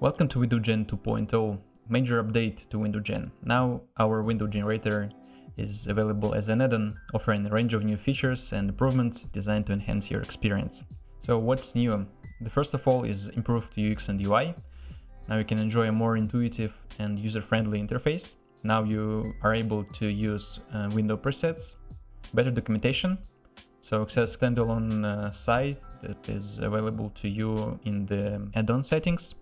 Welcome to WindowGen 2.0, major update to WindowGen. Now our window generator is available as an add-on, offering a range of new features and improvements designed to enhance your experience. So what's new? The first of all is improved UX and UI. Now you can enjoy a more intuitive and user-friendly interface. Now you are able to use window presets, better documentation, so access standalone site that is available to you in the add-on settings.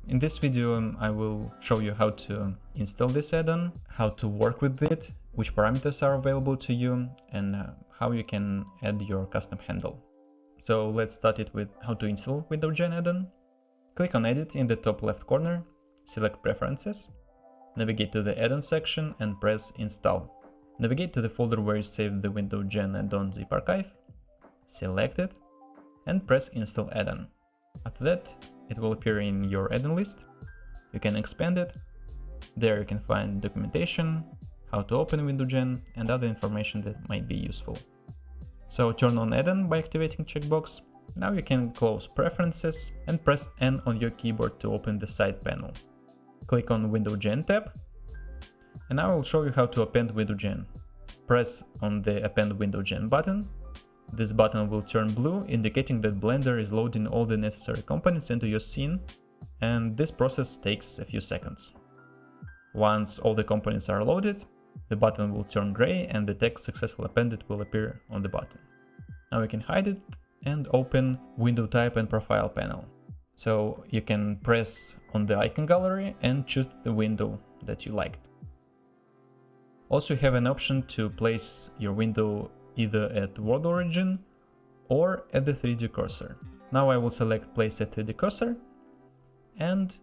In this video, I will show you how to install this add-on, how to work with it, which parameters are available to you, and how you can add your custom handle. So let's start it with how to install WindowGen add-on. Click on Edit in the top left corner, select Preferences, navigate to the add-on section and press Install. Navigate to the folder where you saved the WindowGen add-on zip archive, select it, and press Install add-on. After that, it will appear in your add-on list. You can expand it. There you can find documentation, how to open WindowGen, and other information that might be useful. So turn on add-on by activating checkbox. Now you can close Preferences and press N on your keyboard to open the side panel. Click on WindowGen tab, and I will show you how to append WindowGen. Press on the Append WindowGen button. This button will turn blue, indicating that Blender is loading all the necessary components into your scene, and this process takes a few seconds. Once all the components are loaded, the button will turn gray and the text "Successful Appended" will appear on the button. Now you can hide it and open Window Type and Profile panel. So you can press on the icon gallery and choose the window that you liked. Also, you have an option to place your window either at world origin or at the 3D cursor. Now I will select Place at 3D cursor and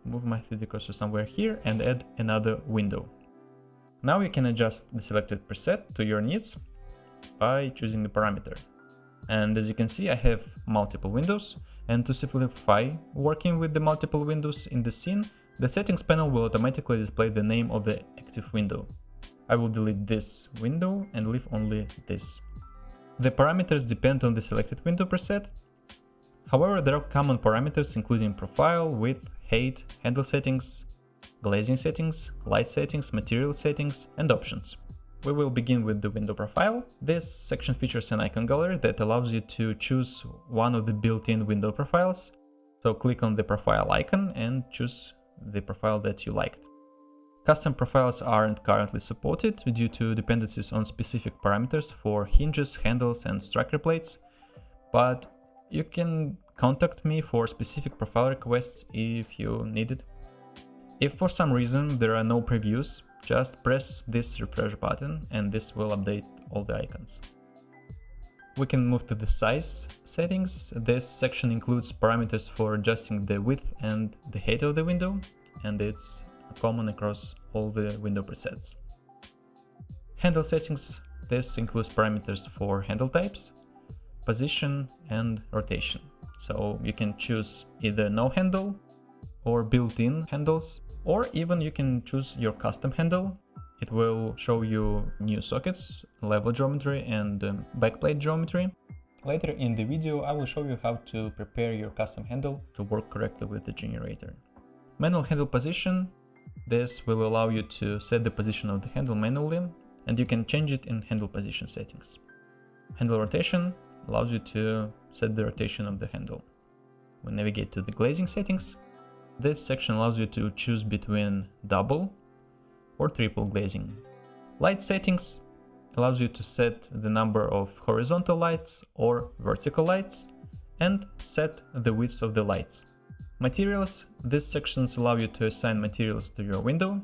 move my 3D cursor somewhere here and add another window. Now you can adjust the selected preset to your needs by choosing the parameter. And as you can see, I have multiple windows, and to simplify working with the multiple windows in the scene, the settings panel will automatically display the name of the active window. I will delete this window and leave only this. The parameters depend on the selected window preset. However, there are common parameters including profile, width, height, handle settings, glazing settings, light settings, material settings, and options. We will begin with the window profile. This section features an icon gallery that allows you to choose one of the built-in window profiles. So click on the profile icon and choose the profile that you liked. Custom profiles aren't currently supported due to dependencies on specific parameters for hinges, handles, and striker plates, but you can contact me for specific profile requests if you need it. If for some reason there are no previews, just press this refresh button and this will update all the icons. We can move to the size settings. This section includes parameters for adjusting the width and the height of the window, and it's common across all the window presets. Handle settings. This includes parameters for handle types, position, and rotation. So you can choose either no handle or built-in handles, or even you can choose your custom handle. It will show you new sockets, level geometry, and backplate geometry. Later in the video I will show you how to prepare your custom handle to work correctly with the generator. Manual handle position. This will allow you to set the position of the handle manually, and you can change it in handle position settings. Handle rotation allows you to set the rotation of the handle. We navigate to the glazing settings. This section allows you to choose between double or triple glazing. Light settings allows you to set the number of horizontal lights or vertical lights and set the width of the lights. Materials. These sections allow you to assign materials to your window,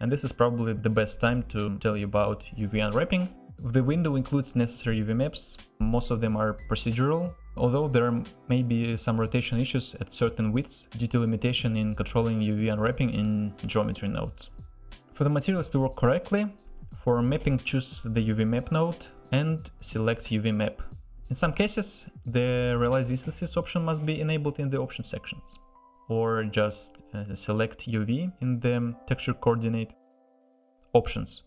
and this is probably the best time to tell you about UV unwrapping. The window includes necessary UV maps. Most of them are procedural, although there may be some rotation issues at certain widths due to limitation in controlling UV unwrapping in geometry nodes. For the materials to work correctly, for mapping choose the UV map node and select UV map. In some cases, the Realize Instances option must be enabled in the option sections, or just select UV in the texture coordinate options.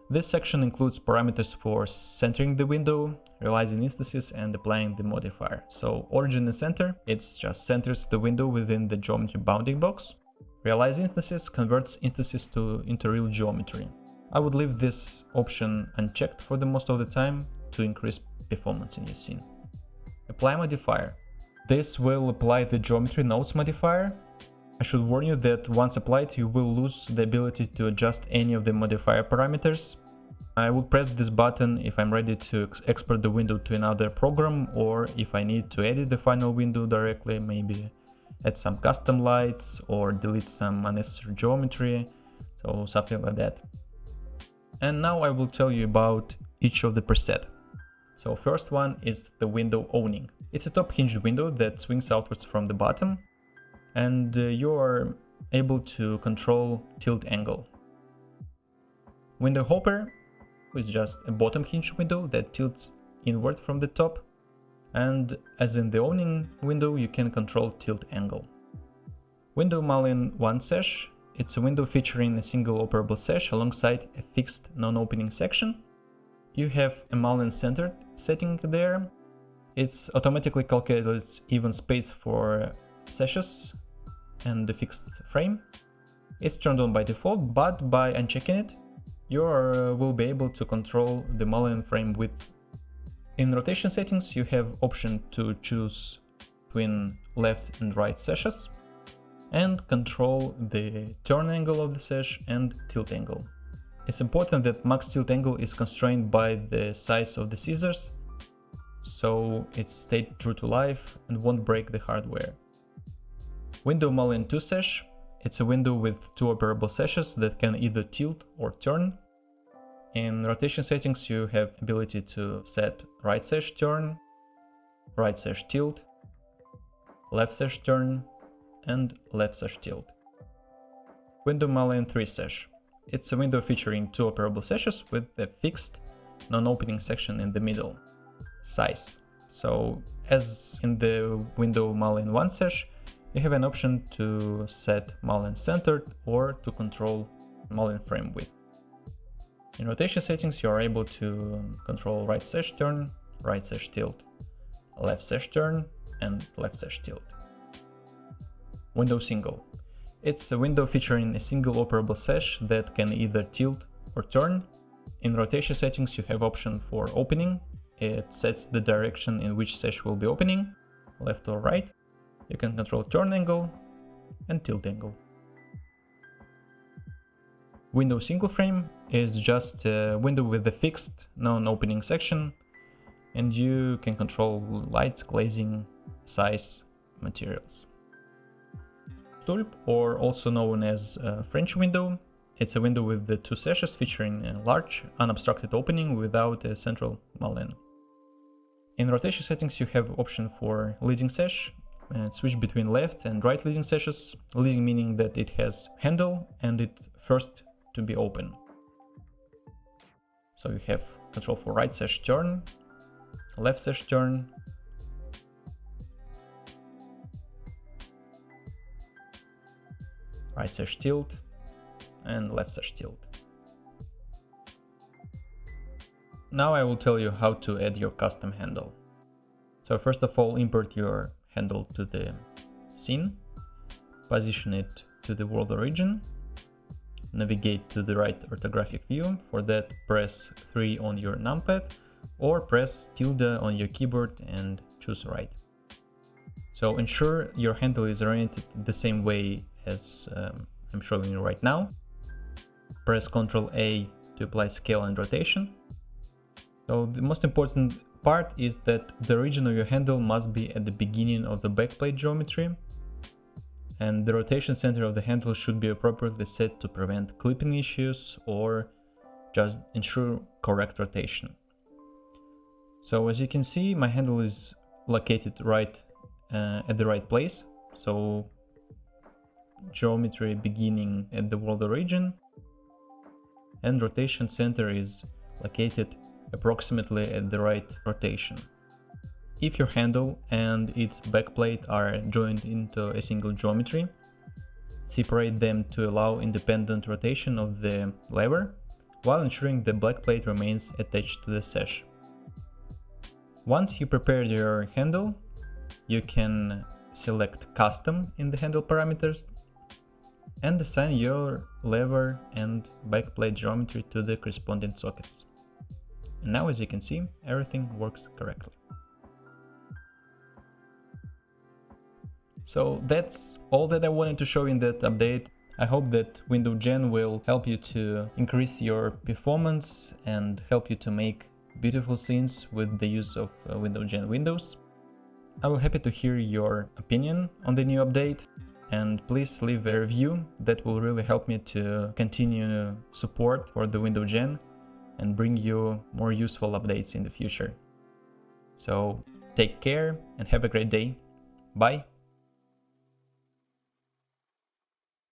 This section includes parameters for centering the window, realizing instances, and applying the modifier. So origin and center, it just centers the window within the geometry bounding box. Realize instances converts instances into real geometry. I would leave this option unchecked for the most of the time to increase performance in your scene. Apply modifier. This will apply the geometry nodes modifier. I should warn you that once applied, you will lose the ability to adjust any of the modifier parameters. I will press this button if I'm ready to export the window to another program, or if I need to edit the final window directly, maybe add some custom lights or delete some unnecessary geometry, so something like that. And now I will tell you about each of the preset. So first one is the window awning. It's a top hinged window that swings outwards from the bottom, and you are able to control tilt angle. Window hopper is just a bottom hinged window that tilts inward from the top, and as in the awning window, you can control tilt angle. Window Mullion 1 sash. It's a window featuring a single operable sash alongside a fixed non-opening section. You have a Mullion centered setting there. It's automatically calculates even space for sashes and the fixed frame. It's turned on by default, but by unchecking it, you will be able to control the Mullion frame width. In rotation settings, you have option to choose between left and right sashes and control the turn angle of the sash and tilt angle. It's important that max tilt angle is constrained by the size of the scissors, so it stayed true to life and won't break the hardware. Window Mullion 2 sash. It's a window with two operable sashes that can either tilt or turn. In rotation settings, you have ability to set right sash turn, right sash tilt, left sash turn, and left sash tilt. Window Mullion 3 sash. It's a window featuring two operable sashes with a fixed non-opening section in the middle. Size. So as in the window Mullion 1 sash, you have an option to set Mullion centered or to control Mullion frame width. In rotation settings, you are able to control right sash turn, right sash tilt, left sash turn, and left sash tilt. Window single. It's a window featuring a single operable sash that can either tilt or turn. In rotation settings, you have option for opening. It sets the direction in which sash will be opening, left or right. You can control turn angle and tilt angle. Window single frame is just a window with a fixed non-opening section, and you can control lights, glazing, size, materials. Stulp, or also known as French window, it's a window with the two sashes featuring a large, unobstructed opening without a central mullion. In rotation settings, you have option for leading sash, and switch between left and right leading sashes, leading meaning that it has handle and it first to be open. So you have control for right sash turn, left sash turn, right sash tilt, and left sash tilt. Now I will tell you how to add your custom handle. So first of all, import your handle to the scene, position it to the world origin, navigate to the right orthographic view. For that, press 3 on your numpad or press tilde on your keyboard and choose right. So ensure your handle is oriented the same way as I'm showing you right now. Press Ctrl A to apply scale and rotation. So the most important part is that the origin of your handle must be at the beginning of the backplate geometry, and the rotation center of the handle should be appropriately set to prevent clipping issues or just ensure correct rotation. So as you can see, my handle is located right at the right place. So geometry beginning at the world origin, and rotation center is located approximately at the right rotation. If your handle and its backplate are joined into a single geometry, separate them to allow independent rotation of the lever, while ensuring the black plate remains attached to the sash. Once you prepare your handle, you can select Custom in the handle parameters and assign your lever and backplate geometry to the corresponding sockets. And now, as you can see, everything works correctly. So that's all that I wanted to show in that update. I hope that WindowGen will help you to increase your performance and help you to make beautiful scenes with the use of WindowGen windows. I will be happy to hear your opinion on the new update, and please leave a review. That will really help me to continue support for the WindowGen and bring you more useful updates in the future. So take care and have a great day. Bye!